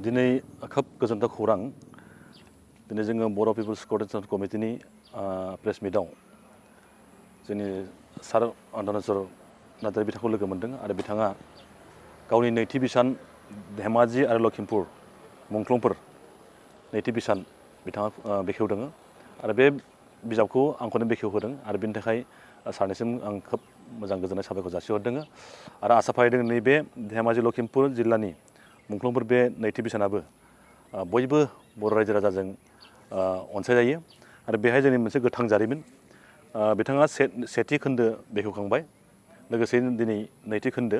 दिनै खोब गोजोनथाव खौरां दिनै जोङो बर' पिपल्स क'अर्डिनेशन कमिटिनि प्रेस मिटआव जोंनि सार धनेस्वर नार्जारी बिथांखौ लोगो मोन्दों आरो बिथाङा गावनि नैथि बिसान धेमाजि आरो लखिमपुर मुंख्लंफोर नैथि बिसान बिथाङा बेखेवदों आरो बे बिजाबखौ आंखौनो बेखेवहोदों आरो बेनि थाखाय सारनिसिम आं खोब मोजां गोजोननाय साबायखर जासिहरदों आरो आसा फारिदों नैबे धेमाजि लखिमपुर जिल्लानि मुंख्लंफोर बे नैथि बिसानाबो बयबो बर' रायजो राजाजों अनसायजायो आरो बेहाय जोंनि मोनसे गोथां जारिमिन बिथाङा सेथि खोन्दो बेखेवखांबाय लोगोसेनो दिनै नैथि खोन्दो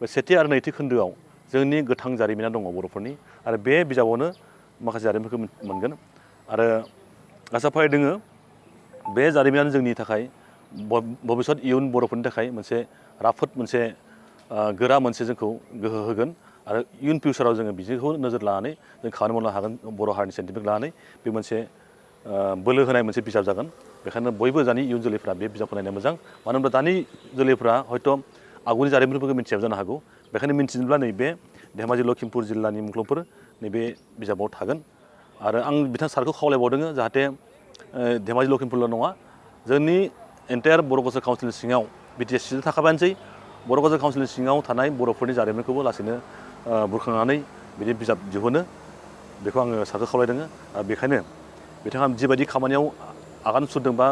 बे सेथि आरो नैथि खोन्दोआव जोंनि गोथां जारिमिना दङ बर'फोरनि आरो बे बिजाबावनो माखासे जारिमिनफोरखौ मोनगोन आरो आसा फारिदों बे जारिमिनानो जोंनि थाखाय भबिष्यत इयुन बर'फोरनि थाखाय मोनसे राफोद मोनसे गोरा मोनसे जोंखौ गोहो होगोन आरो इयुन फिउचाराव जोङो बिदिखौ नोजोर लानानै जों खामानि मावनो हागोन बर' हारिनि सेन्टिमेन्ट लानानै बे मोनसे बोलो होनाय मोनसे बिजाब जागोन बेखायनो बयबो दानि इयुन जोलैफ्रा बे बिजाबखौ नायनाया मोजां मानो होनब्ला दानि जोलैफ्रा हयथ' आगुनि जारिमिनफोरखौ मिथियाबो जानो हागौ बेखायनो मिन्थिनोब्ला नैबे धेमाजि लखिमपुर जिल्लानि मुंख्लंफोर नैबे बिजाबाव थागोन आरो आं बिथां सारखौ खावलायबावदों जाहाथे धेमाजि लखिमपुरल' नङा जोंनि एन्टायार बर' कालचार काउन्सिलनि सिङाव बिटिएस सिजों थाखाबायानोसै बर' कालचार काउन्सिलनि सिङाव थानाय बर'फोरनि जारिमिनखौबो लासैनो बुरखांनानै बिदि बिजाब दिहुनो बेखौ आङो सारखौ खावलायदों बेखायनो बिथाङा जिबायदि खामानियाव आगान सुरदों बा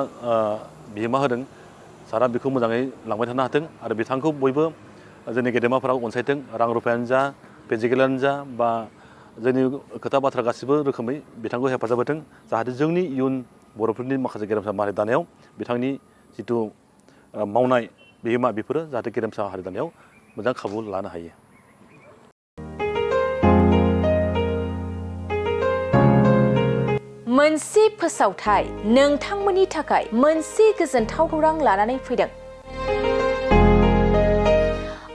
बिहोमा होदों सारा बेखौ मोजाङै लांबाय थानो हाथों आरो बिथांखौ बयबो जोंनि गेदेमाफोरा अनसायथों रां रुफायानो जा फिजिकेलानो जा बा जोंनि खोथा बाथ्रा गासिबो रोखोमै बिथांखौ हेफाजाब होथों जाहाथे जोंनि इयुन बर'फोरनि माखासे गेरेमसा हारि दानायाव बिथांनि जिथु मावनाय बिहोमा बेफोरो जाहाथे गेरेमसा हारि दानायाव मोजां खाबु लानो हायो। मोनसे फोसावथाय नोंथांमोननि थाखाय मोनसे गोजोनथाव खौरां लानानै फैदों।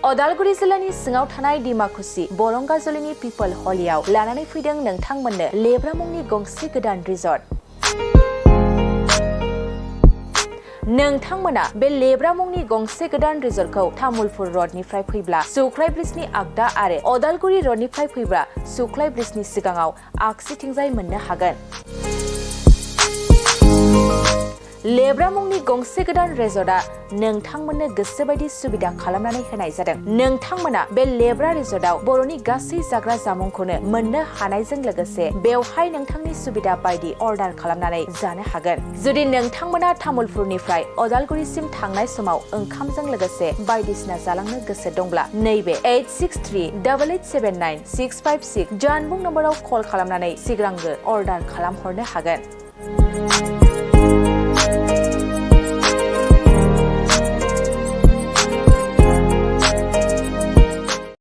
अदालगुरि जिल्लानि सिङाव थानाय डिमाकुसि बरंगाजुलिनि पिपल हलियाव लानानै फैदों नोंथांमोननो लेब्रा मुंनि गंसे गोदान रिजर्ट। नोंथांमोना बे लेब्रा मुंनि गंसे गोदान रिजर्टखौ तामुलपुर रडनिफ्राय फैब्ला सुख्लाय ब्रिजनि आगदा आरो अदालगुरि रडनिफ्राय फैब्ला सुख्लाय ब्रिजनि सिगाङाव आगसिथिंजाय मोननो हागोन। लेब्रा मुंनि गंसे गोदान रिजर्टआ नोंथांमोननो गोसोबायदि सुबिदा खालामनानै होनाय जादों। नोंथांमोना बे लेब्रा रिजर्टआव बर'नि गासै जाग्रा जामुंखौनो मोननो हानायजों लोगोसे बेवहाय नोंथांनि सुबिदा बायदि अर्डार खालामनानै जानो हागोन। जुदि नोंथांमोना तामुलपुरनिफ्राय अदालगुरिसिम थांनाय समाव ओंखामजों लोगोसे बायदिसिना जालांनो गोसो दंब्ला नैबे 8638879656 जानबुं नम्बराव कल खालामनानै सिगांग्रो अर्डार खालामहरनो हागोन।